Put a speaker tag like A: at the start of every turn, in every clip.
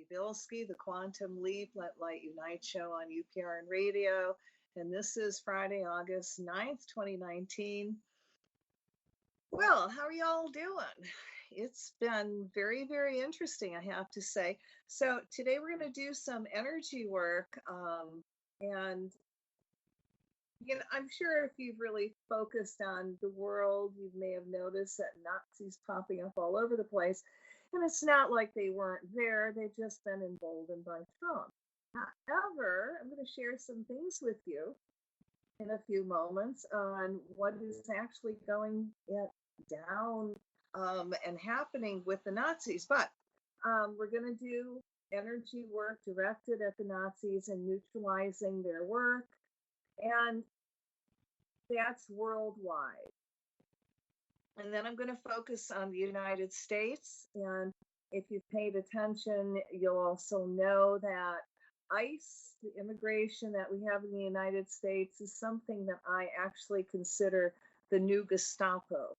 A: Cathy Bilsky, the Quantum Leap Let Light Unite show on UPRN Radio. And this is Friday, August 9th, 2019. Well, how are y'all doing? It's been very, very interesting, I have to say. So today we're going to do some energy work. And I'm sure if you've really focused on the world, you may have noticed that Nazis popping up all over the place. And it's not like they weren't there. They've just been emboldened by Trump. However, I'm going to share some things with you in a few moments on what is actually going down and happening with the Nazis. But we're going to do energy work directed at the Nazis and neutralizing their work. And that's worldwide. And then I'm going to focus on the United States. And if you've paid attention, you'll also know that ICE, the immigration that we have in the United States, is something that I actually consider the new Gestapo.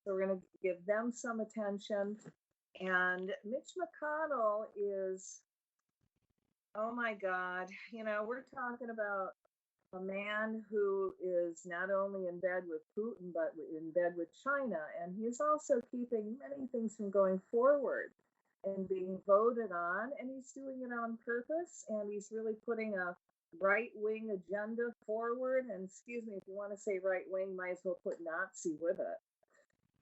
A: So we're going to give them some attention. And Mitch McConnell is, oh my God, we're talking about a man who is not only in bed with Putin, but in bed with China. And he's also keeping many things from going forward and being voted on. And he's doing it on purpose. And he's really putting a right-wing agenda forward. And excuse me, if you want to say right-wing, might as well put Nazi with it.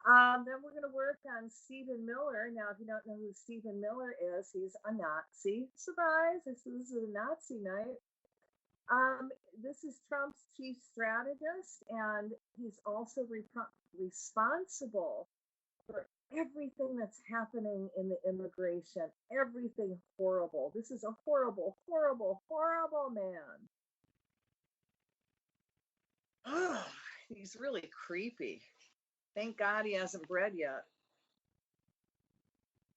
A: Then we're going to work on Stephen Miller. Now, if you don't know who Stephen Miller is, he's a Nazi. Surprise, this is a Nazi night. This is Trump's chief strategist, and he's also responsible for everything that's happening in the immigration, everything horrible. This is a horrible, horrible, horrible man. Oh, he's really creepy. Thank God he hasn't bred yet.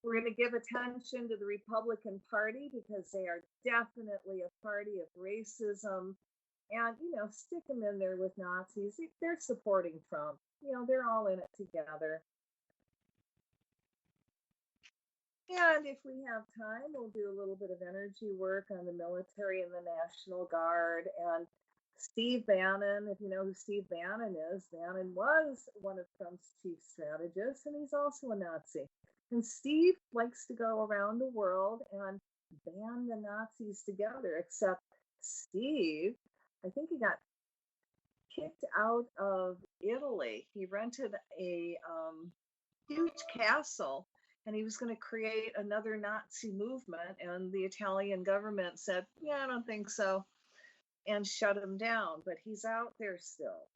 A: We're going to give attention to the Republican Party because they are definitely a party of racism. And, stick them in there with Nazis. They're supporting Trump. They're all in it together. And if we have time, we'll do a little bit of energy work on the military and the National Guard. And Steve Bannon, if you know who Steve Bannon is, Bannon was one of Trump's chief strategists, and he's also a Nazi. And Steve likes to go around the world and band the Nazis together, except Steve, I think he got kicked out of Italy. He rented a huge castle, and he was going to create another Nazi movement, and the Italian government said, yeah, I don't think so, and shut him down, but he's out there still.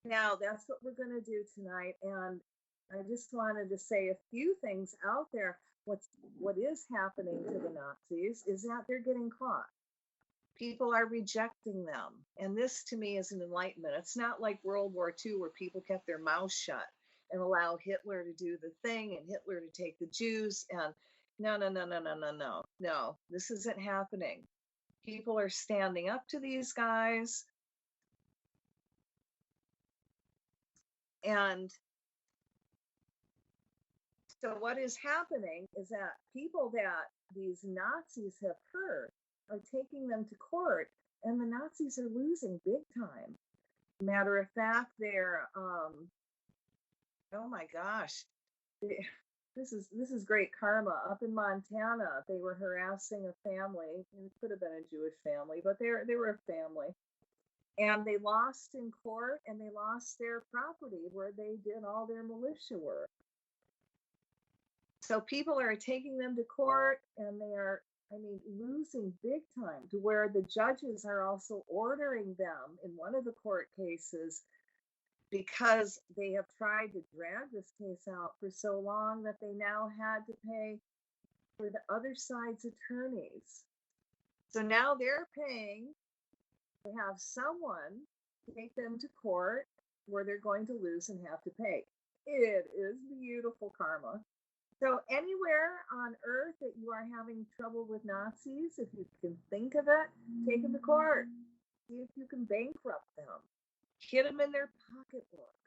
A: Now, that's what we're going to do tonight, and I just wanted to say a few things out there. What is happening to the Nazis is that they're getting caught. People are rejecting them. And this, to me, is an enlightenment. It's not like World War II where people kept their mouths shut and allow Hitler to do the thing and Hitler to take the Jews. And no, this isn't happening. People are standing up to these guys. And so what is happening is that people that these Nazis have hurt are taking them to court, and the Nazis are losing big time. Matter of fact, they're, oh my gosh, this is great karma. Up in Montana, they were harassing a family. It could have been a Jewish family, but they were a family. And they lost in court, and they lost their property where they did all their militia work. So people are taking them to court, and they are, losing big time, to where the judges are also ordering them in one of the court cases, because they have tried to drag this case out for so long that they now had to pay for the other side's attorneys. So now they're paying to have someone take them to court where they're going to lose and have to pay. It is beautiful karma. So anywhere on earth that you are having trouble with Nazis, if you can think of it, take them to court. See if you can bankrupt them. Hit them in their pocketbook.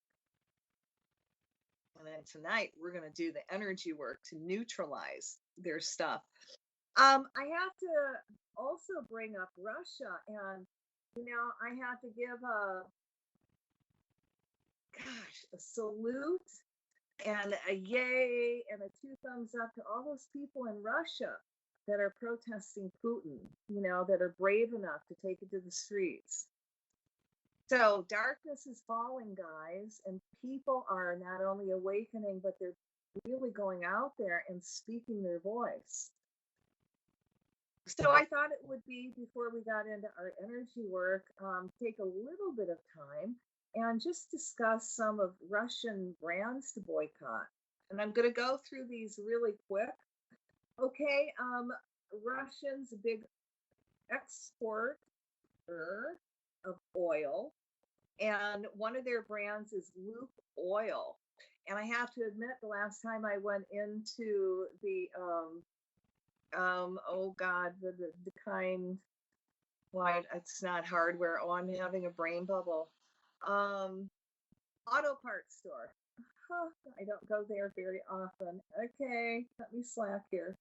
A: And then tonight we're going to do the energy work to neutralize their stuff. I have to also bring up Russia, and I have to give a salute and a yay and a 2 thumbs up to all those people in Russia that are protesting Putin, that are brave enough to take it to the streets. So darkness is falling, guys, and people are not only awakening, but they're really going out there and speaking their voice. So I thought it would be, before we got into our energy work, take a little bit of time and just discuss some of Russian brands to boycott. And I'm going to go through these really quick. Okay, Russians, a big exporter of oil, and one of their brands is Loop Oil. And I have to admit, the last time I went into the the kind, why it's not hardware. Oh, I'm having a brain bubble. Auto parts store. I don't go there very often. Okay, cut me slack here.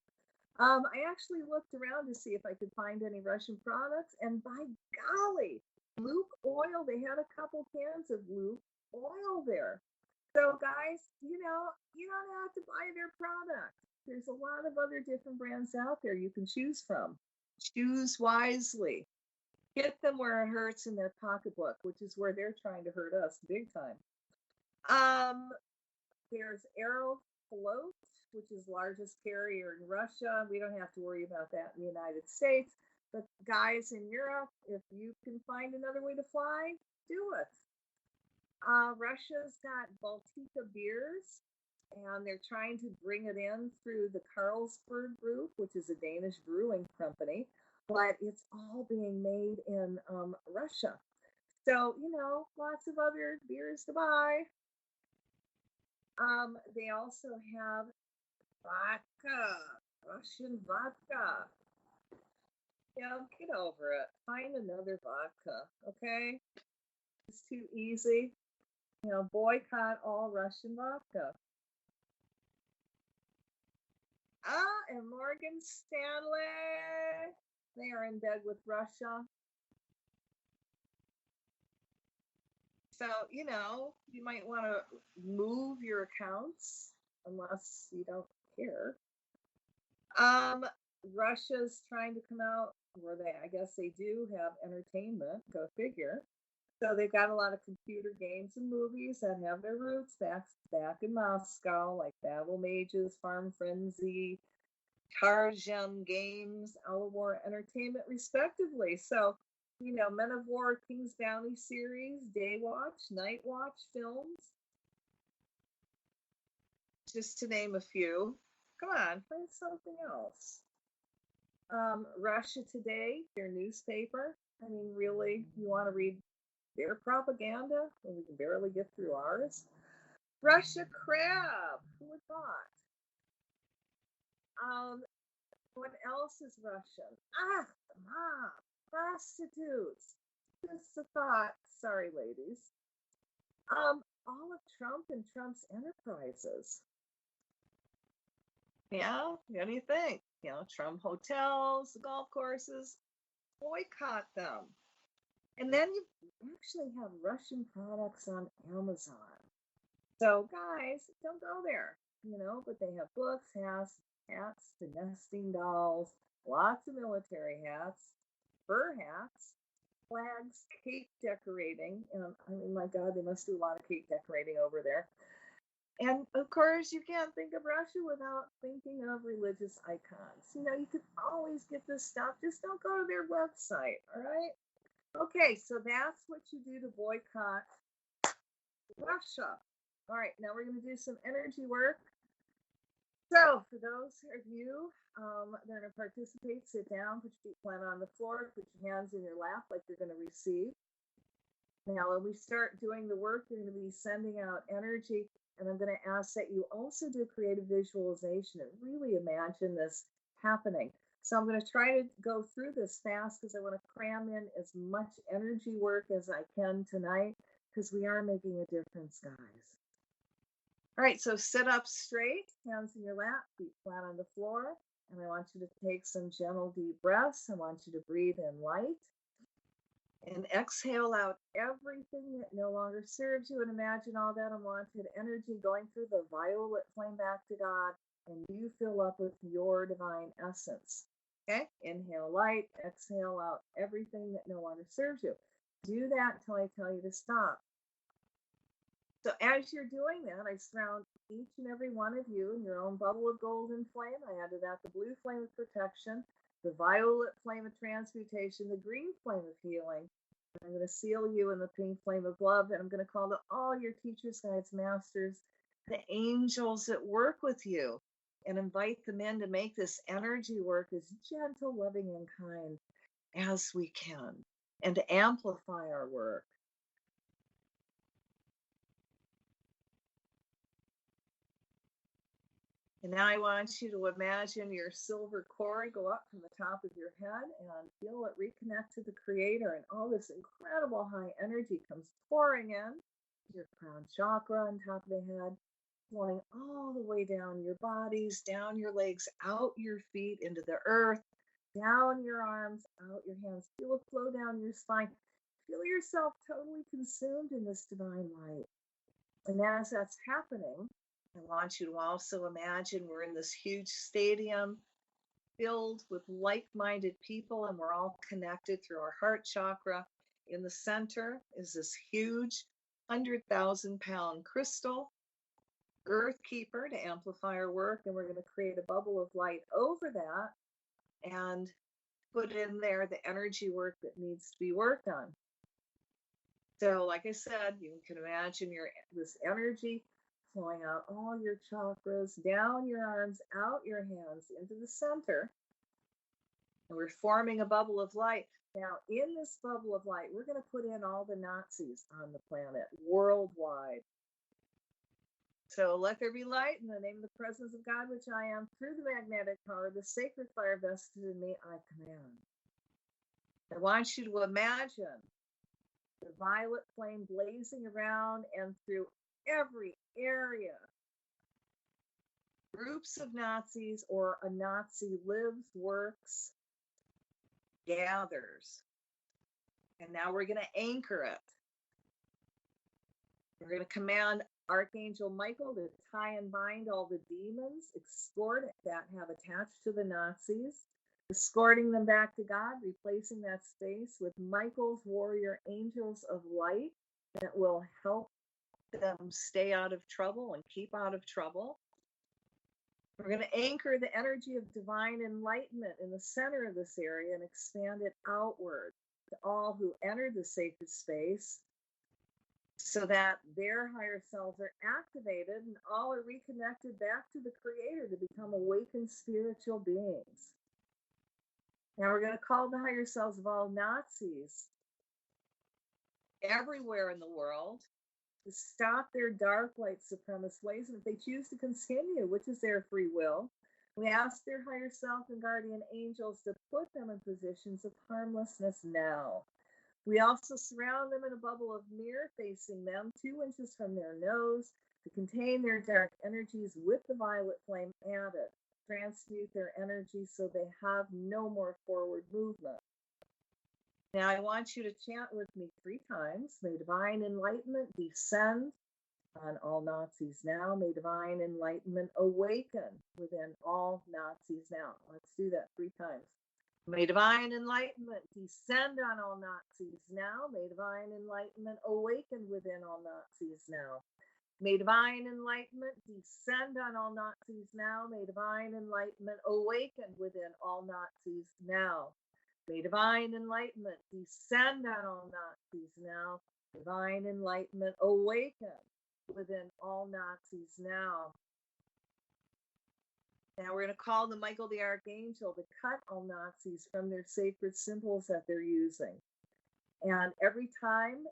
A: I actually looked around to see if I could find any Russian products, and by golly, Loop Oil, they had a couple cans of Loop Oil there. So guys, you don't have to buy their product. There's a lot of other different brands out there you can choose from. Choose wisely. Hit them where it hurts in their pocketbook, which is where they're trying to hurt us big time. There's Aeroflot, which is the largest carrier in Russia. We don't have to worry about that in the United States. But guys in Europe, if you can find another way to fly, do it. Russia's got Baltica beers, and they're trying to bring it in through the Carlsberg Group, which is a Danish brewing company, but it's all being made in Russia. So, lots of other beers to buy. They also have vodka, Russian vodka. Get over it. Find another vodka, okay? It's too easy. Boycott all Russian vodka. And Morgan Stanley, they are in bed with Russia. So, you might want to move your accounts unless you don't care. Russia's trying to come out where I guess they do have entertainment, go figure. So they've got a lot of computer games and movies that have their roots back in Moscow, like Battle Mages, Farm Frenzy, Tarzan Games, Hour War Entertainment, respectively. So, Men of War, King's Bounty series, Day Watch, Night Watch films, just to name a few. Come on, find something else. Russia Today, their newspaper. I mean, really, you want to read their propaganda when we can barely get through ours? Russia Crab, who would thought? What else is Russian? The mob, prostitutes. Just a thought. Sorry, ladies. All of Trump and Trump's enterprises. Yeah, what do you think? Trump hotels, golf courses, boycott them. And then you actually have Russian products on Amazon. So guys, don't go there, but they have books, hats, the nesting dolls, lots of military hats, fur hats, flags, cake decorating. My God, they must do a lot of cake decorating over there. And of course, you can't think of Russia without thinking of religious icons. You could always get this stuff. Just don't go to their website, all right? Okay, so that's what you do to boycott Russia. All right, now we're going to do some energy work. So for those of you that are going to participate, sit down, put your feet flat on the floor, put your hands in your lap like you're going to receive. Now, when we start doing the work, you're going to be sending out energy, and I'm going to ask that you also do creative visualization and really imagine this happening. So I'm going to try to go through this fast because I want to cram in as much energy work as I can tonight, because we are making a difference, guys. All right, so sit up straight, hands in your lap, feet flat on the floor. And I want you to take some gentle, deep breaths. I want you to breathe in light and exhale out everything that no longer serves you. And imagine all that unwanted energy going through the violet flame back to God. And you fill up with your divine essence. Okay, inhale light, exhale out everything that no longer serves you. Do that until I tell you to stop. So as you're doing that, I surround each and every one of you in your own bubble of golden flame. I added that the blue flame of protection, the violet flame of transmutation, the green flame of healing. I'm going to seal you in the pink flame of love, and I'm going to call to all your teachers, guides, masters, the angels that work with you, and invite them in to make this energy work as gentle, loving, and kind as we can, and to amplify our work. And now I want you to imagine your silver cord go up from the top of your head and feel it reconnect to the Creator. And all this incredible high energy comes pouring in your crown chakra on top of the head, flowing all the way down your bodies, down your legs, out your feet into the earth, down your arms, out your hands. Feel it flow down your spine. Feel yourself totally consumed in this divine light. And as that's happening, I want you to also imagine we're in this huge stadium filled with like-minded people, and we're all connected through our heart chakra. In the center is this huge 100,000-pound crystal, Earth Keeper, to amplify our work, and we're going to create a bubble of light over that and put in there the energy work that needs to be worked on. So like I said, you can imagine this energy flowing out all your chakras, down your arms, out your hands, into the center. And we're forming a bubble of light. Now, in this bubble of light, we're going to put in all the Nazis on the planet, worldwide. So let there be light in the name of the presence of God, which I am, through the magnetic power, the sacred fire vested in me, I command. I want you to imagine the violet flame blazing around and through every area. Groups of Nazis, or a Nazi lives, works, gathers. And now we're going to anchor it. We're going to command Archangel Michael to tie and bind all the demons, escort that have attached to the Nazis, escorting them back to God, replacing that space with Michael's warrior angels of light that will help them stay out of trouble and keep out of trouble. We're going to anchor the energy of divine enlightenment in the center of this area and expand it outward to all who enter the sacred space, so that their higher selves are activated and all are reconnected back to the Creator to become awakened spiritual beings. Now we're going to call the higher selves of all Nazis everywhere in the world to stop their dark light supremacist ways. And if they choose to continue, which is their free will, we ask their higher self and guardian angels to put them in positions of harmlessness now. We also surround them in a bubble of mirror facing them 2 inches from their nose to contain their dark energies with the violet flame added. Transmute their energy so they have no more forward movement. Now I want you to chant with me 3 times. May divine enlightenment descend on all Nazis now. May divine enlightenment awaken within all Nazis now. Let's do that 3 times. May divine enlightenment descend on all Nazis now. May divine enlightenment awaken within all Nazis now. May divine enlightenment descend on all Nazis now. May divine enlightenment awaken within all Nazis now. May divine enlightenment descend on all Nazis now. Divine enlightenment awaken within all Nazis now. Now we're going to call the Michael the Archangel to cut all Nazis from their sacred symbols that they're using. And every time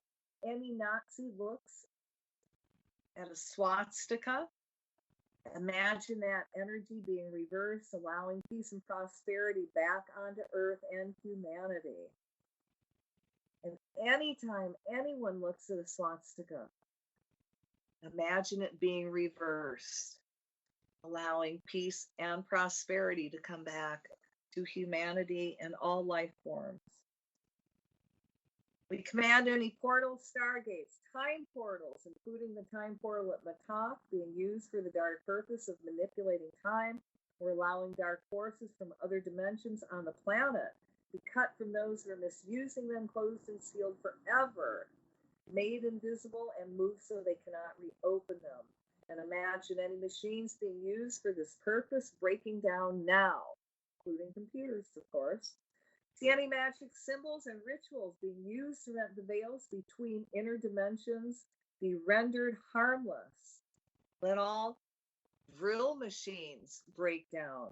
A: any Nazi looks at a swastika, imagine that energy being reversed, allowing peace and prosperity back onto Earth and humanity. And anytime anyone looks at a swastika, Imagine it being reversed, allowing peace and prosperity to come back to humanity and all life forms. We command any portals, stargates, time portals, including the time portal at McConnell, being used for the dark purpose of manipulating time or allowing dark forces from other dimensions on the planet be cut from those who are misusing them, closed and sealed forever, made invisible and moved so they cannot reopen them. And imagine any machines being used for this purpose breaking down now, including computers, of course. See any magic symbols and rituals being used to rent the veils between inner dimensions be rendered harmless. Let all drill machines break down.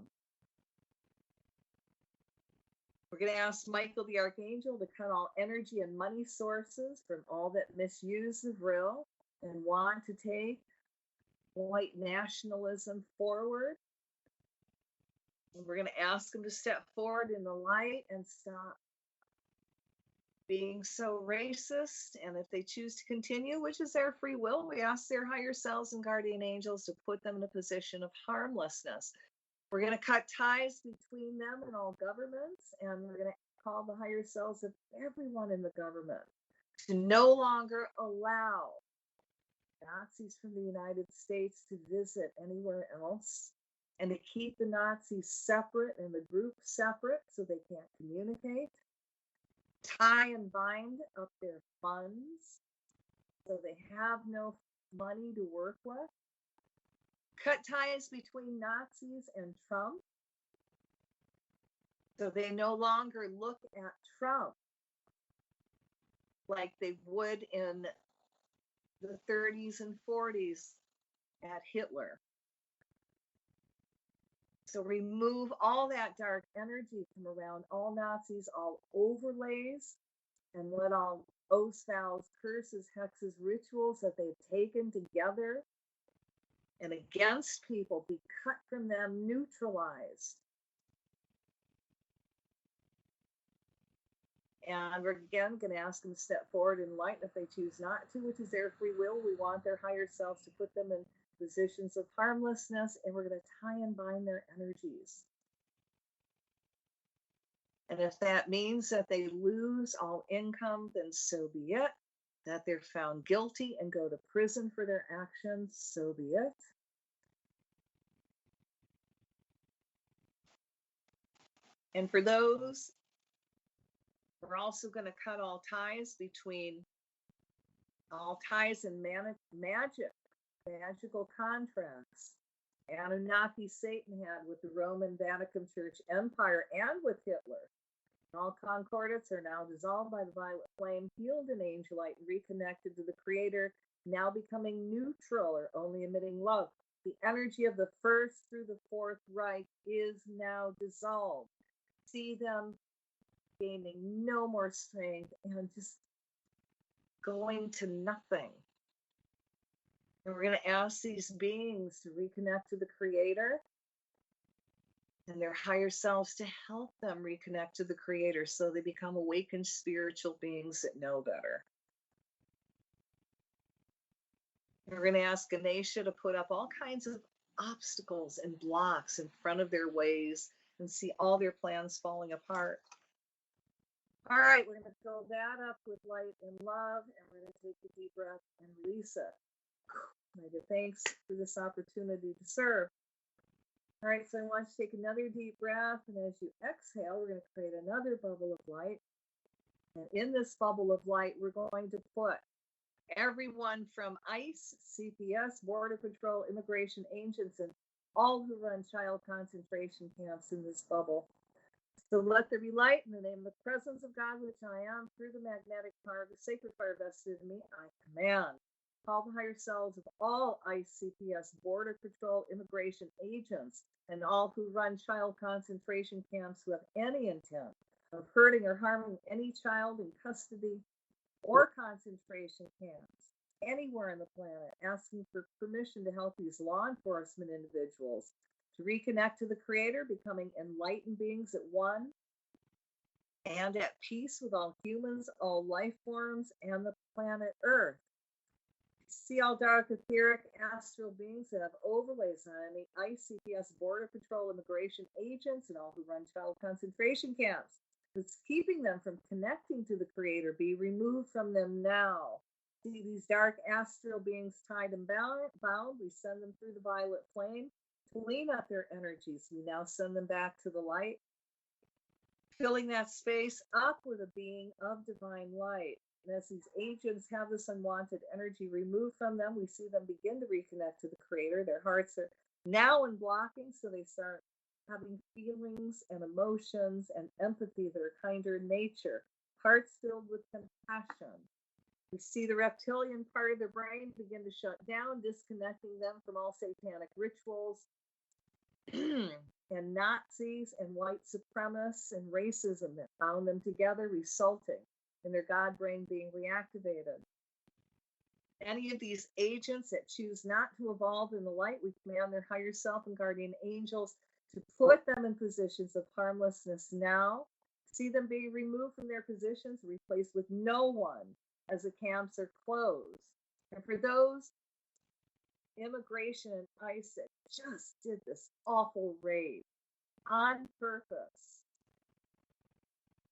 A: We're going to ask Michael the Archangel to cut all energy and money sources from all that misuse the vril and want to take white nationalism forward. And we're going to ask them to step forward in the light and stop being so racist. And if they choose to continue, which is their free will, we ask their higher selves and guardian angels to put them in a position of harmlessness. We're going to cut ties between them and all governments, and we're going to call the higher selves of everyone in the government to no longer allow Nazis from the United States to visit anywhere else, and to keep the Nazis separate and the group separate so they can't communicate. Tie and bind up their funds so they have no money to work with. Cut ties between Nazis and Trump so they no longer look at Trump like they would in the 30s and 40s at Hitler. So remove all that dark energy from around all Nazis, all overlays, and let all oaths, vows, curses, hexes, rituals that they've taken together and against people be cut from them, neutralized. And we're again going to ask them to step forward in light. If they choose not to, which is their free will, we want their higher selves to put them in positions of harmlessness, and we're going to tie and bind their energies. And if that means that they lose all income, then so be it. That they're found guilty and go to prison for their actions, so be it. And for those, we're also going to cut all ties between all ties and magical contracts Anunnaki Satan had with the Roman Vatican Church Empire and with Hitler. All concordats are now dissolved by the violet flame, healed in angel light, and reconnected to the Creator, now becoming neutral or only emitting love. The energy of the first through the Fourth Reich is now dissolved. See them gaining no more strength and just going to nothing. And we're going to ask these beings to reconnect to the Creator and their higher selves to help them reconnect to the Creator so they become awakened spiritual beings that know better. We're going to ask Ganesha to put up all kinds of obstacles and blocks in front of their ways and see all their plans falling apart. All right, we're going to fill that up with light and love, and we're going to take a deep breath and release it. I give thanks for this opportunity to serve. All right, so I want you to take another deep breath, and as you exhale, we're going to create another bubble of light. And in this bubble of light, we're going to put everyone from ICE, CPS, Border Patrol, immigration agents, and all who run child concentration camps in this bubble. So let there be light in the name of the presence of God, which I am, through the magnetic power of the sacred fire vested in me, I command. Call the higher selves of all ICE, CPS, Border Patrol, immigration agents, and all who run child concentration camps who have any intent of hurting or harming any child in custody or concentration camps anywhere on the planet, asking for permission to help these law enforcement individuals to reconnect to the Creator, becoming enlightened beings at one and at peace with all humans, all life forms, and the planet Earth. see all dark, etheric, astral beings that have overlays on any ICE, CPS, Border Patrol, immigration agents, and all who run child concentration camps. That's keeping them from connecting to the Creator be removed from them now. See these dark astral beings tied and bound, we send them through the violet flame to clean up their energies. We now send them back to the light, filling that space up with a being of divine light. And as these agents have this unwanted energy removed from them, we see them begin to reconnect to the Creator. Their hearts are now unblocking, so they start having feelings and emotions and empathy that are kinder in nature, hearts filled with compassion. We see the reptilian part of their brain begin to shut down, disconnecting them from all satanic rituals and Nazis and white supremacists and racism that bound them together, resulting in their God brain being reactivated. Any of these agents that choose not to evolve in the light, we command their higher self and guardian angels to put them in positions of harmlessness now. See them be removed from their positions, replaced with no one as the camps are closed. And for those immigration and ICE that just did this awful raid on purpose,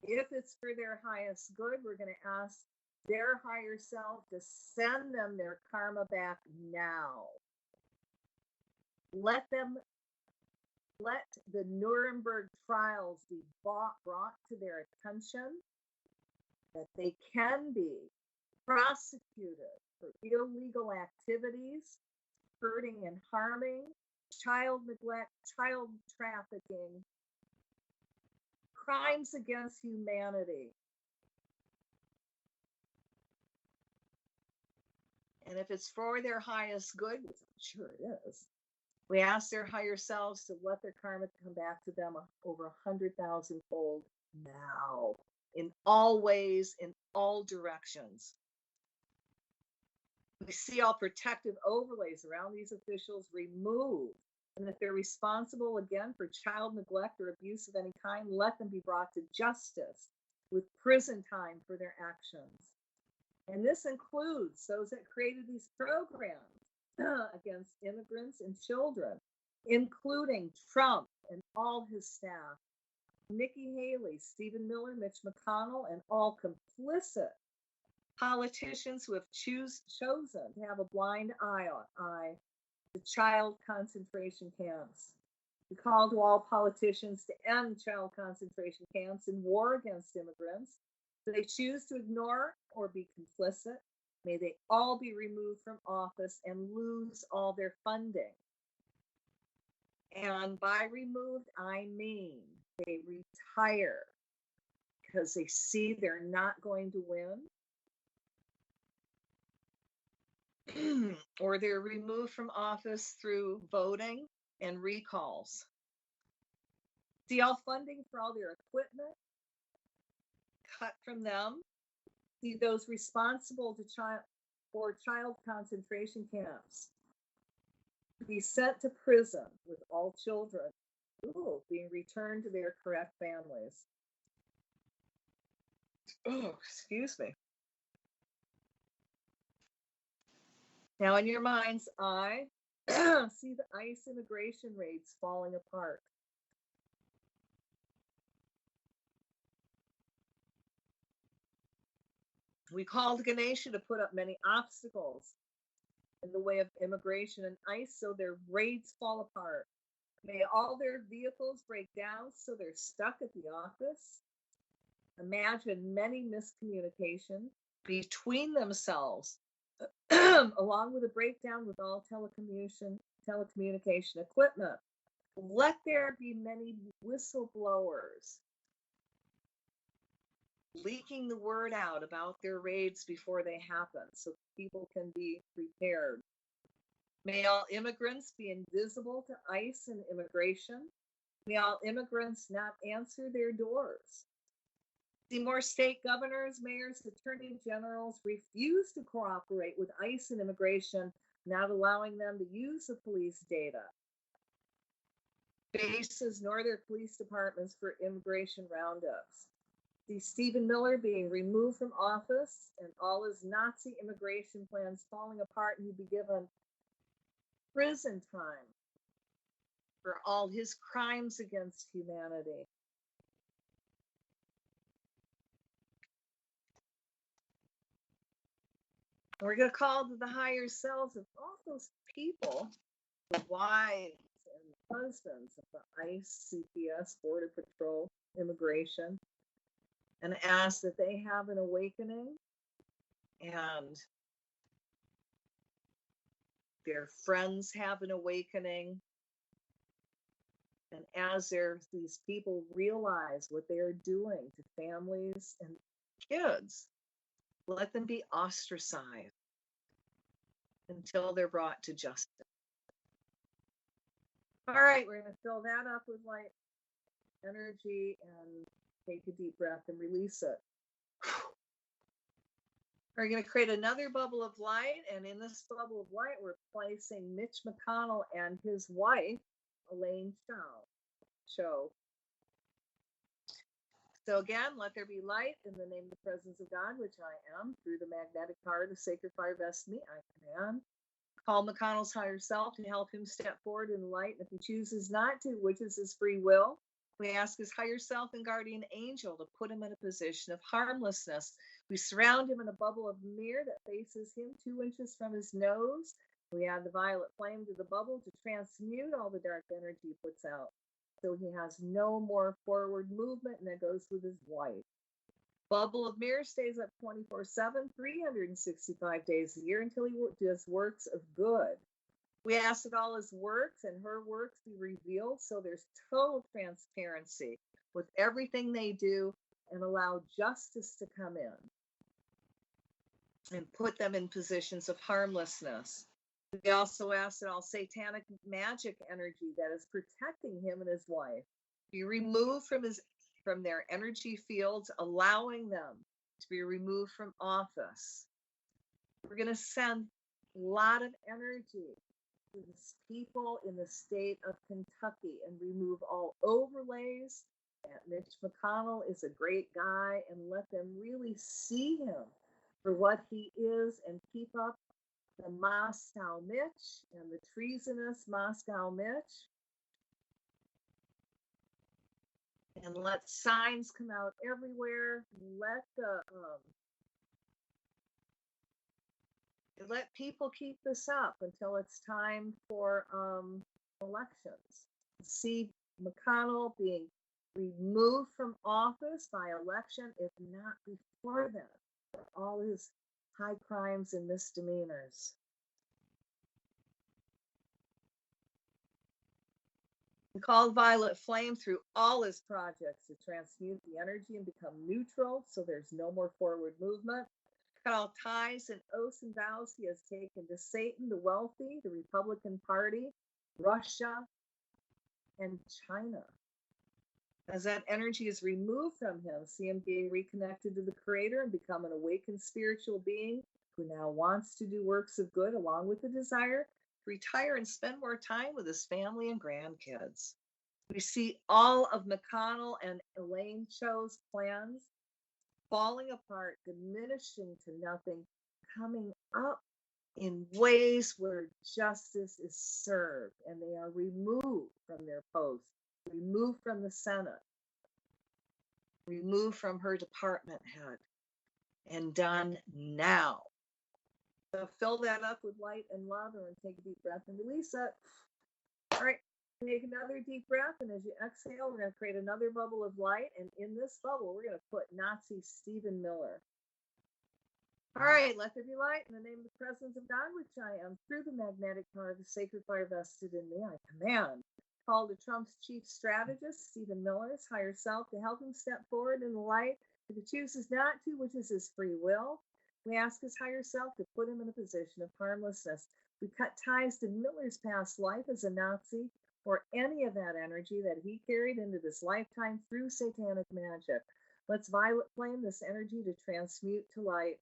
A: if it's for their highest good, we're going to ask their higher self to send them their karma back now. Let the Nuremberg trials be brought to their attention, that they can be prosecuted for illegal activities, hurting and harming, child neglect, child trafficking, crimes against humanity. And if it's for their highest good, which I'm sure it is, we ask their higher selves to let their karma come back to them over 100,000-fold now, in all ways, in all directions. We see all protective overlays around these officials removed. And if they're responsible again for child neglect or abuse of any kind, let them be brought to justice with prison time for their actions. And this includes those that created these programs against immigrants and children, including Trump and all his staff, Nikki Haley, Stephen Miller, Mitch McConnell, and all complicit politicians who have chosen to have a blind eye to child concentration camps. We call to all politicians to end child concentration camps and war against immigrants. If they choose to ignore or be complicit, may they all be removed from office and lose all their funding. And by removed, I mean they retire because they see they're not going to win, or they're removed from office through voting and recalls. See all funding for all their equipment cut from them. See those responsible for child concentration camps be sent to prison with all children being returned to their correct families. Oh, excuse me. Now, in your mind's eye, see the ICE immigration raids falling apart. We called Ganesha to put up many obstacles in the way of immigration and ICE so their raids fall apart. May all their vehicles break down so they're stuck at the office. Imagine many miscommunications between themselves, along with a breakdown with all telecommunication equipment. Let there be many whistleblowers leaking the word out about their raids before they happen so people can be prepared. May all immigrants be invisible to ICE and immigration. May all immigrants not answer their doors. See more state governors, mayors, attorney generals refuse to cooperate with ICE and immigration, not allowing them to use the police data, bases, nor their police departments for immigration roundups. See Stephen Miller being removed from office and all his Nazi immigration plans falling apart, and he'd be given prison time for all his crimes against humanity. We're going to call to the higher selves of all those people, the wives and husbands of the ICE, CPS, Border Patrol, immigration, and ask that they have an awakening and their friends have an awakening. And as these people realize what they are doing to families and kids, let them be ostracized until they're brought to justice. All right, we're going to fill that up with light energy and take a deep breath and release it. We're going to create another bubble of light, and in this bubble of light, we're placing Mitch McConnell and his wife, Elaine Cho. So again, let there be light in the name of the presence of God, which I am, through the magnetic power of the sacred fire vest me, I command. Call McConnell's higher self to help him step forward in light. And if he chooses not to, which is his free will, we ask his higher self and guardian angel to put him in a position of harmlessness. We surround him in a bubble of mirror that faces him 2 inches from his nose. We add the violet flame to the bubble to transmute all the dark energy he puts out. So he has no more forward movement, and that goes with his wife. Bubble of mirror stays up 24/7, 365 days a year until he does works of good. We ask that all his works and her works be revealed so there's total transparency with everything they do, and allow justice to come in and put them in positions of harmlessness. We also ask that all satanic magic energy that is protecting him and his wife be removed from their energy fields, allowing them to be removed from office. We're going to send a lot of energy to these people in the state of Kentucky and remove all overlays that Mitch McConnell is a great guy, and let them really see him for what he is and keep up the Moscow Mitch and the treasonous Moscow Mitch. And let signs come out everywhere. Let people keep this up until it's time for elections. See McConnell being removed from office by election, if not before then, for all his high crimes and misdemeanors. We call violet flame through all his projects to transmute the energy and become neutral, so there's no more forward movement. Cut all ties and oaths and vows he has taken to Satan, the wealthy, the Republican Party, Russia, and China. As that energy is removed from him, see him being reconnected to the Creator and become an awakened spiritual being who now wants to do works of good, along with the desire to retire and spend more time with his family and grandkids. We see all of McConnell and Elaine Cho's plans falling apart, diminishing to nothing, coming up in ways where justice is served, and they are removed from their posts, removed from the Senate, removed from her department head, and done now. So fill that up with light and love, and take a deep breath and release it. All right, take another deep breath, and as you exhale, we're going to create another bubble of light, and in this bubble, we're going to put Nazi Stephen Miller. All right, let there be light in the name of the presence of God, which I am, through the magnetic power of the sacred fire vested in me, I command. Call to Trump's chief strategist, Stephen Miller's higher self, to help him step forward in the light. If he chooses not to, which is his free will, we ask his higher self to put him in a position of harmlessness. We cut ties to Miller's past life as a Nazi, or any of that energy that he carried into this lifetime through satanic magic. Let's violet flame this energy to transmute to light.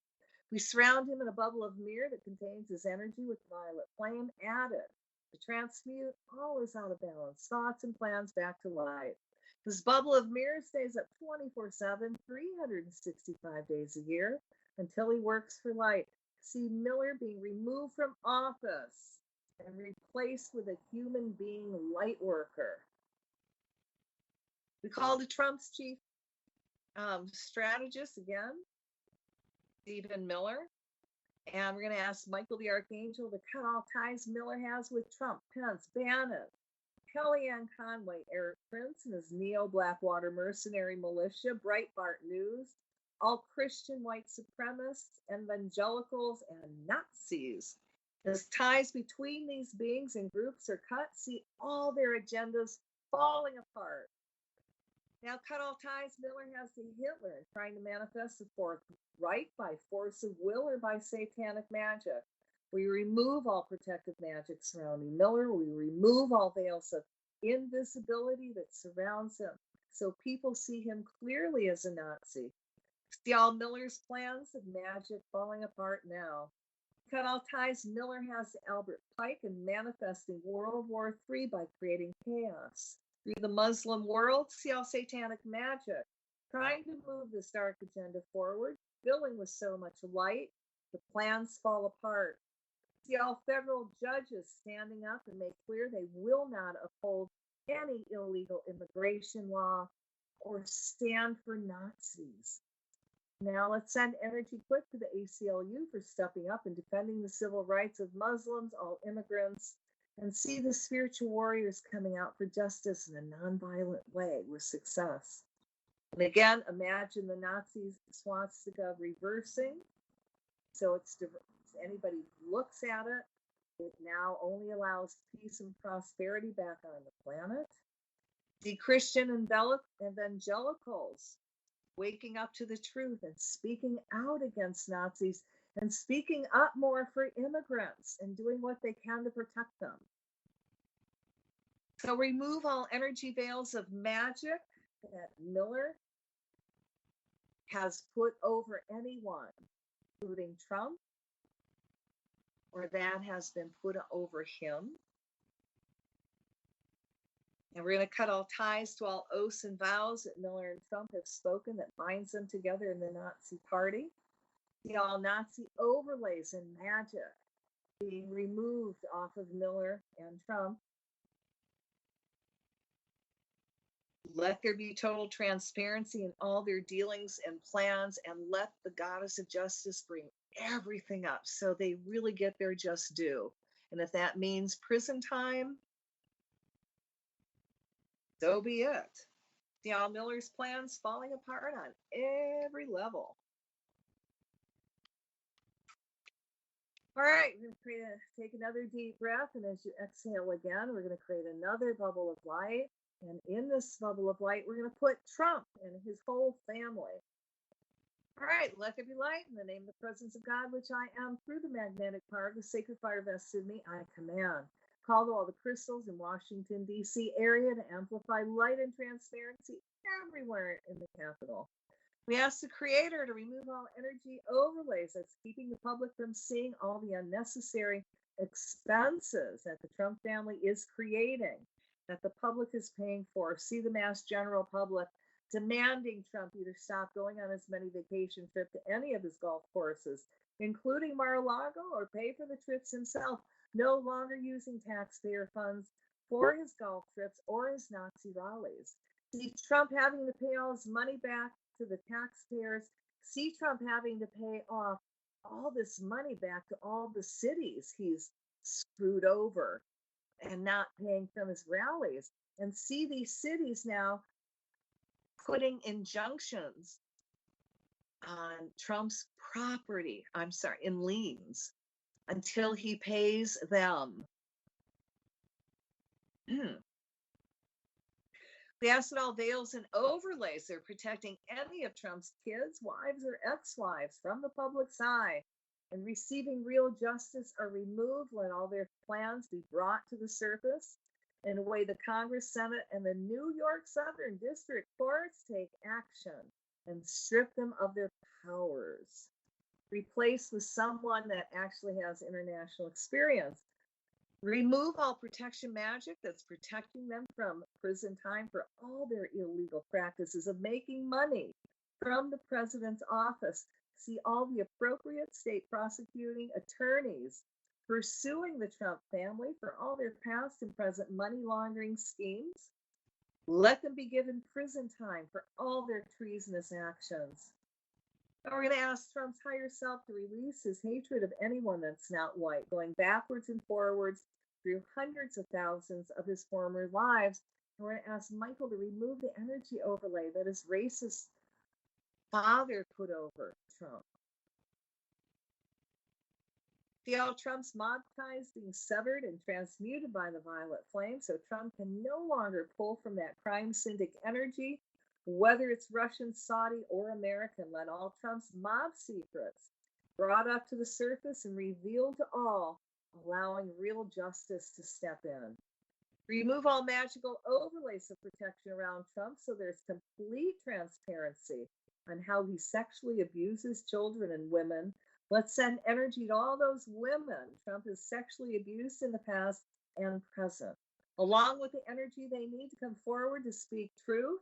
A: We surround him in a bubble of mirror that contains his energy with violet flame added to transmute all his out of balance thoughts and plans back to light. This bubble of mirrors stays up 24/7, 365 days a year until he works for light. See Miller being removed from office and replaced with a human being light worker. We call the Trump's chief strategist again, Stephen Miller. And we're going to ask Michael the Archangel to cut all ties Miller has with Trump, Pence, Bannon, Kellyanne Conway, Eric Prince and his neo-Blackwater mercenary militia, Breitbart News, all Christian white supremacists, evangelicals, and Nazis. As ties between these beings and groups are cut, see all their agendas falling apart. Now, cut all ties Miller has to Hitler, trying to manifest the Fourth Reich by force of will or by satanic magic. We remove all protective magic surrounding Miller. We remove all veils of invisibility that surrounds him, so people see him clearly as a Nazi. See all Miller's plans of magic falling apart now. Cut all ties Miller has to Albert Pike and manifesting World War III by creating chaos. Through the Muslim world, see all satanic magic, trying to move this dark agenda forward, filling with so much light, the plans fall apart. See all federal judges standing up and make clear they will not uphold any illegal immigration law or stand for Nazis. Now let's send energy quick to the ACLU for stepping up and defending the civil rights of Muslims, all immigrants, and see the spiritual warriors coming out for justice in a nonviolent way with success. And again, imagine the Nazis swastika reversing. So it's anybody who looks at it, it now only allows peace and prosperity back on the planet. The Christian evangelicals waking up to the truth and speaking out against Nazis and speaking up more for immigrants and doing what they can to protect them. So remove all energy veils of magic that Miller has put over anyone, including Trump, or that has been put over him. And we're going to cut all ties to all oaths and vows that Miller and Trump have spoken that binds them together in the Nazi party. See all Nazi overlays and magic being removed off of Miller and Trump. Let there be total transparency in all their dealings and plans, and let the goddess of justice bring everything up so they really get their just due. And if that means prison time, so be it. See all Miller's plans falling apart on every level. All right, we're going to take another deep breath, and as you exhale again, we're going to create another bubble of light. And in this bubble of light, we're going to put Trump and his whole family. All right, let there be light in the name of the presence of God, which I am. Through the magnetic power of the sacred fire vested in me, I command. Call to all the crystals in Washington, D.C. area to amplify light and transparency everywhere in the capital. We ask the Creator to remove all energy overlays that's keeping the public from seeing all the unnecessary expenses that the Trump family is creating, that the public is paying for. See the mass general public demanding Trump either stop going on his many vacation trips to any of his golf courses, including Mar-a-Lago, or pay for the trips himself, no longer using taxpayer funds for his golf trips or his Nazi rallies. See Trump having to pay all his money back to the taxpayers. See Trump having to pay off all this money back to all the cities he's screwed over and not paying from his rallies. And see these cities now putting injunctions on Trump's property, in liens, until he pays them. We ask that all veils and overlays that are protecting any of Trump's kids, wives, or ex-wives from the public's eye and receiving real justice are removed. Let all their plans be brought to the surface in a way the Congress, Senate, and the New York Southern District Courts take action and strip them of their powers. Replace with someone that actually has international experience. Remove all protection magic that's protecting them from prison time for all their illegal practices of making money from the president's office. See all the appropriate state prosecuting attorneys pursuing the Trump family for all their past and present money laundering schemes. Let them be given prison time for all their treasonous actions. Now we're going to ask Trump's higher self to release his hatred of anyone that's not white, going backwards and forwards through hundreds of thousands of his former lives. And we're going to ask Michael to remove the energy overlay that his racist father put over Trump. See how Trump's mob ties being severed and transmuted by the violet flame, so Trump can no longer pull from that crime syndic energy, whether it's Russian, Saudi, or American. Let all Trump's mob secrets brought up to the surface and revealed to all, allowing real justice to step in. Remove all magical overlays of protection around Trump so there's complete transparency on how he sexually abuses children and women. Let's send energy to all those women Trump has sexually abused in the past and present, along with the energy they need to come forward to speak truth,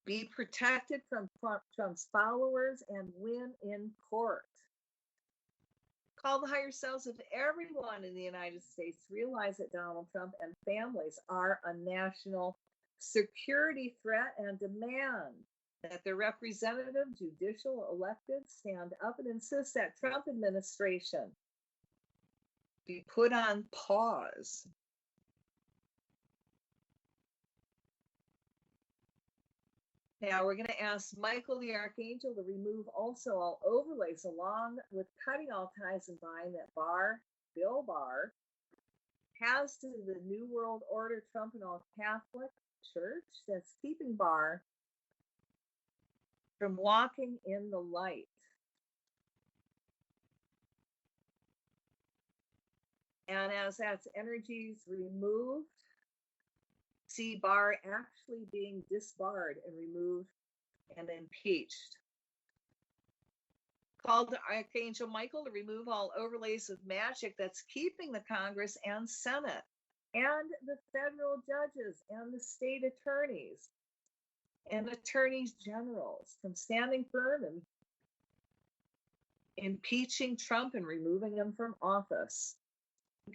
A: be protected from Trump's followers, and win in court. Call the higher selves of everyone in the United States to realize that Donald Trump and families are a national security threat and demand that the representative, judicial, elected stand up and insist that Trump administration be put on pause. Now we're going to ask Michael the Archangel to remove also all overlays along with cutting all ties and bind that Bill Barr has to the New World Order Trump and all Catholic Church that's keeping Barr from walking in the light. And as that's energies removed, see Barr actually being disbarred and removed and impeached. Called the Archangel Michael to remove all overlays of magic that's keeping the Congress and Senate and the federal judges and the state attorneys and attorneys generals from standing firm and impeaching Trump and removing him from office.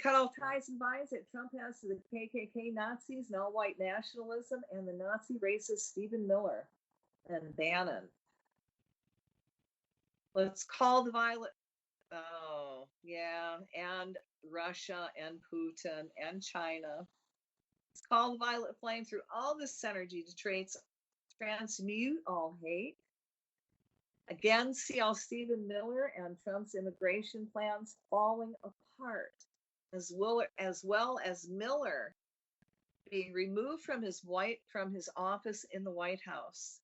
A: Cut all ties and binds that Trump has to the KKK Nazis and all white nationalism and the Nazi racist Stephen Miller and Bannon. Let's call the violet, and Russia and Putin and China. Let's call the violet flame through all this energy to transmute all hate. Again, see all Stephen Miller and Trump's immigration plans falling apart, as well as Miller being removed from his office in the White House.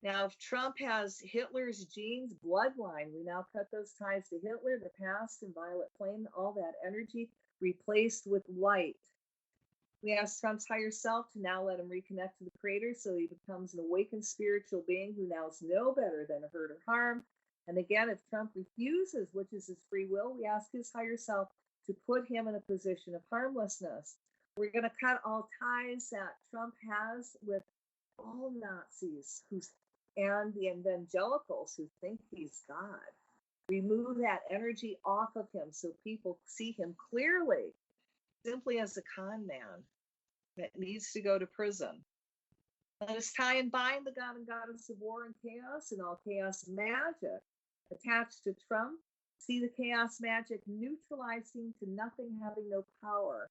A: Now, if Trump has Hitler's genes, bloodline, we now cut those ties to Hitler, the past, and violet flame, all that energy replaced with light. We ask Trump's higher self to now let him reconnect to the Creator so he becomes an awakened spiritual being who knows no better than to hurt or harm. And again, if Trump refuses, which is his free will, we ask his higher self to put him in a position of harmlessness. We're going to cut all ties that Trump has with all Nazis and the evangelicals who think he's God. Remove that energy off of him so people see him clearly, simply as a con man that needs to go to prison. Let us tie and bind the God and Goddess of war and chaos and all chaos magic attached to Trump. See the chaos magic neutralizing to nothing, having no power.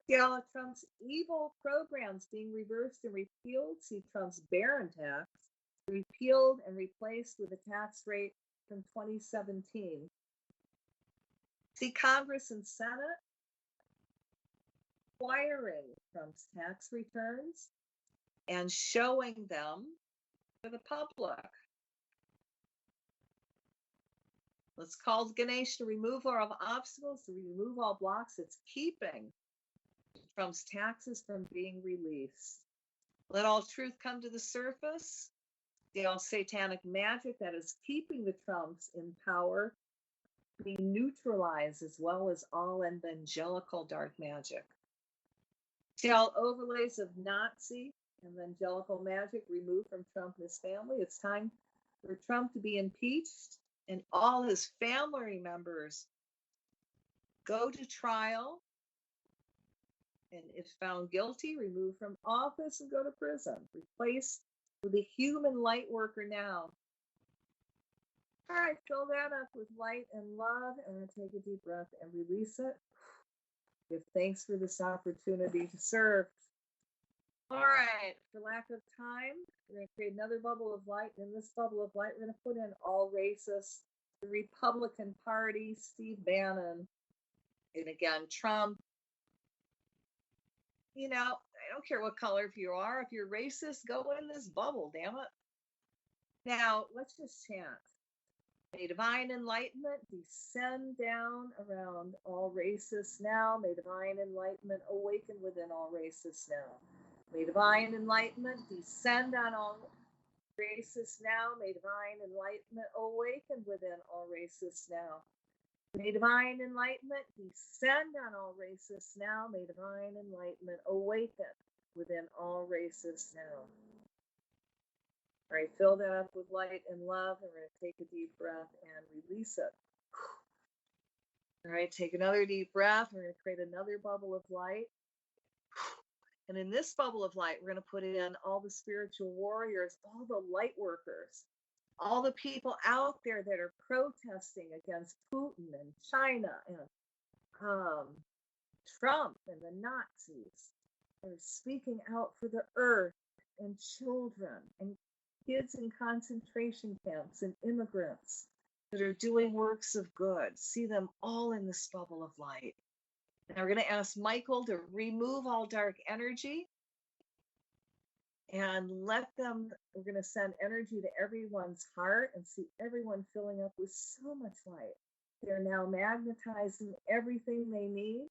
A: See all of Trump's evil programs being reversed and repealed. See Trump's barren tax repealed and replaced with a tax rate from 2017. See Congress and Senate acquiring Trump's tax returns and showing them to the public. Let's call Ganesh to remove all obstacles, to remove all blocks that's keeping Trump's taxes from being released. Let all truth come to the surface. The all satanic magic that is keeping the Trumps in power be neutralized, as well as all evangelical dark magic. See all overlays of Nazi and evangelical magic removed from Trump and his family. It's time for Trump to be impeached and all his family members go to trial, and if found guilty, removed from office and go to prison, replaced with a human light worker now. All right, fill that up with light and love, and take a deep breath and release it. Give thanks for this opportunity to serve. All right, for lack of time, we're going to create another bubble of light. And in this bubble of light, we're going to put in all racists, the Republican Party, Steve Bannon, and again, Trump. You know, I don't care what color if you are. If you're racist, go in this bubble, damn it. Now, let's just chant. May divine enlightenment descend down around all racists now. May divine enlightenment awaken within all racists now. May divine enlightenment descend on all racists now. May divine enlightenment awaken within all racists now. May divine enlightenment descend on all racists now. May divine enlightenment awaken within all racists now. All right, fill that up with light and love, and we're going to take a deep breath and release it. All right, take another deep breath. We're going to create another bubble of light. And in this bubble of light, we're going to put in all the spiritual warriors, all the light workers, all the people out there that are protesting against Putin and China and Trump and the Nazis. They're speaking out for the earth and children and kids in concentration camps and immigrants that are doing works of good. See them all in this bubble of light. Now we're going to ask Michael to remove all dark energy and let them, we're going to send energy to everyone's heart and see everyone filling up with so much light. They're now magnetizing everything they need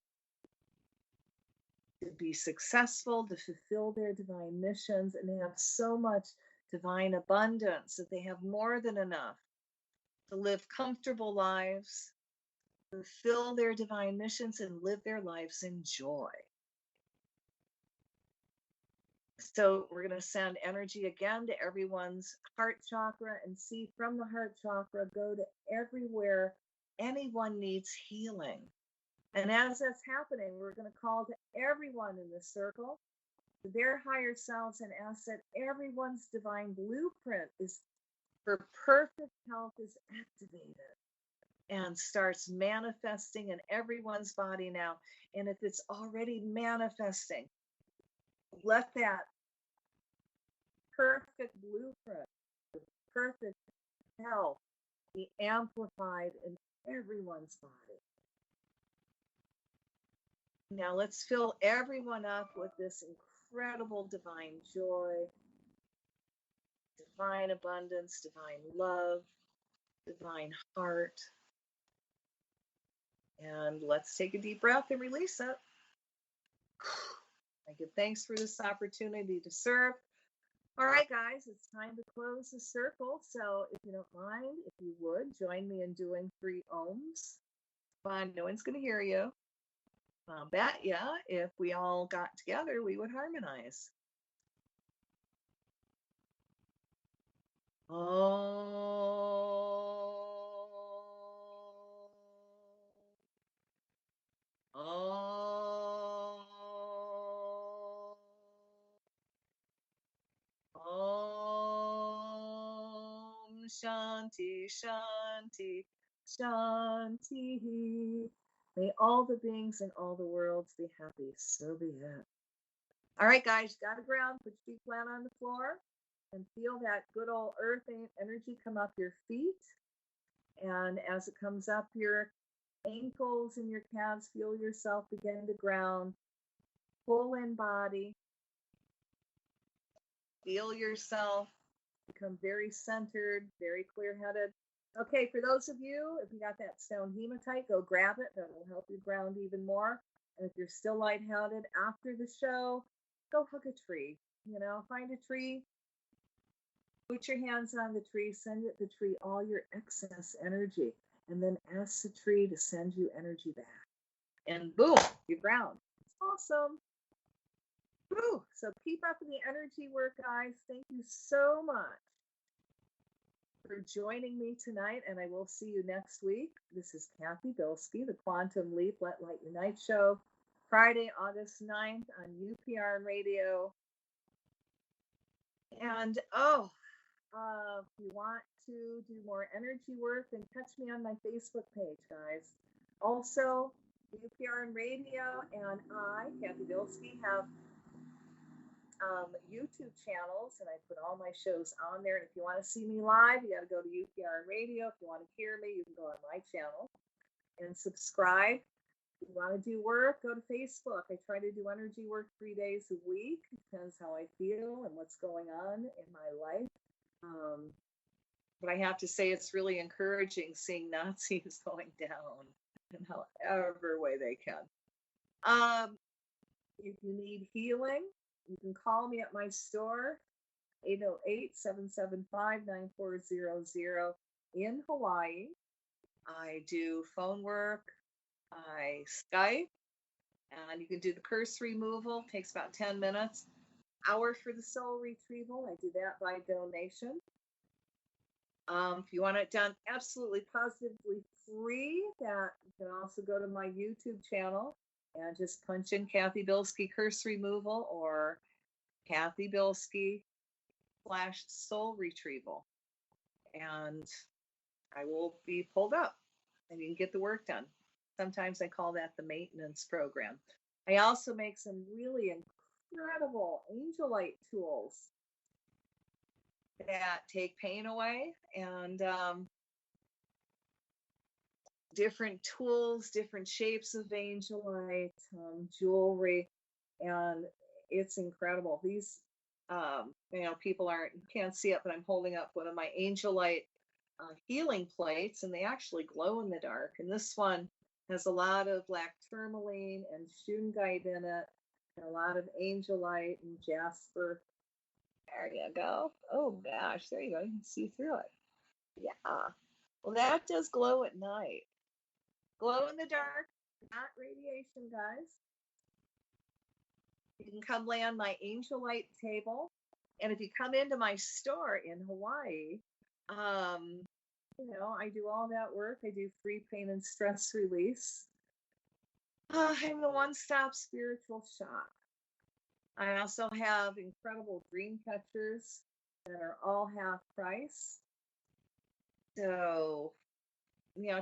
A: to be successful, to fulfill their divine missions, and they have so much divine abundance that they have more than enough to live comfortable lives, fulfill their divine missions, and live their lives in joy. So we're going to send energy again to everyone's heart chakra and see from the heart chakra go to everywhere anyone needs healing. And as that's happening, we're going to call to everyone in this circle, to their higher selves, and ask that everyone's divine blueprint is for perfect health is activated and starts manifesting in everyone's body now. And if it's already manifesting, let that perfect blueprint, perfect health be amplified in everyone's body. Now let's fill everyone up with this incredible divine joy, divine abundance, divine love, divine heart. And let's take a deep breath and release it. I give thanks for this opportunity to serve. All right, guys, it's time to close the circle. So if you don't mind, if you would, join me in doing 3 ohms. Fine, no one's going to hear you. I'll bet ya if we all got together, we would harmonize. Oh. Oh. Om Shanti Shanti Shanti. May all the beings in all the worlds be happy. So be it. All right, guys, you got to ground. Put your feet flat on the floor and feel that good old earth energy come up your feet. And as it comes up your ankles and your calves, feel yourself begin to ground. Pull in body. Feel yourself become very centered, very clear-headed. Okay, for those of you, if you got that stone hematite, go grab it. That will help you ground even more. And if you're still lightheaded after the show, go hug a tree. You know, find a tree, put your hands on the tree, send the tree all your excess energy. and then ask the tree to send you energy back. And boom, you ground. It's awesome. Woo. So keep up with the energy work, guys. Thank you so much for joining me tonight, and I will see you next week. This is Cathy Bilsky, the Quantum Leap Let Light Unite Show, Friday, August 9th on UPRN Radio. And if you want to do more energy work, then catch me on my Facebook page, guys. Also, UPRN Radio and I, Cathy Bilsky, have YouTube channels, and I put all my shows on there. And if you want to see me live, you got to go to UPRN Radio. If you want to hear me, you can go on my channel and subscribe. If you want to do work, go to Facebook. I try to do energy work 3 days a week. Depends how I feel and what's going on in my life. But I have to say, it's really encouraging seeing Nazis going down in however way they can. If you need healing, you can call me at my store, 808-775-9400 in Hawaii. I do phone work, I Skype, and you can do the curse removal. It takes about 10 minutes. Hour for the soul retrieval. I do that by donation. If you want it done absolutely positively free, that you can also go to my YouTube channel and just punch in Cathy Bilsky curse removal or Cathy Bilsky /soul retrieval, and I will be pulled up and you can get the work done. Sometimes I call that the maintenance program. I also make some really incredible angel light tools that take pain away, and different tools, different shapes of angel light, jewelry, and it's incredible. These, people can't see it, but I'm holding up one of my angel light healing plates, and they actually glow in the dark. And this one has a lot of black tourmaline and shungite in it, and a lot of angel light and jasper. There you go. Oh gosh, there you go. You can see through it. Yeah. Well, that does glow at night. Glow in the dark, not radiation, guys. You can come lay on my angel light table. And if you come into my store in Hawaii, I do all that work. I do free pain and stress release. I'm the one-stop spiritual shop. I also have incredible dream catchers that are all half price. So,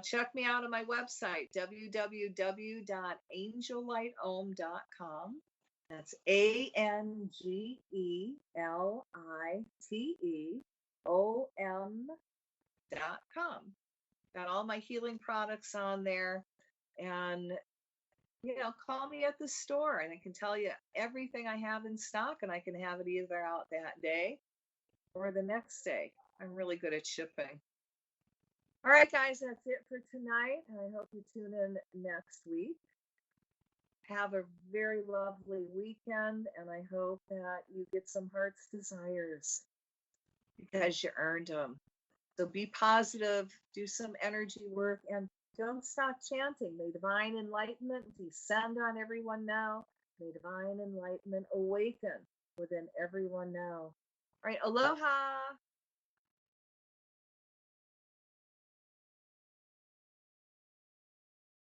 A: check me out on my website, www.angelliteom.com. That's ANGELITEOM.com. Got all my healing products on there. And, call me at the store and I can tell you everything I have in stock, and I can have it either out that day or the next day. I'm really good at shipping. All right, guys, that's it for tonight. And I hope you tune in next week. Have a very lovely weekend, and I hope that you get some heart's desires because you earned them. So be positive, do some energy work, and don't stop chanting. May divine enlightenment descend on everyone now. May divine enlightenment awaken within everyone now. All right, aloha.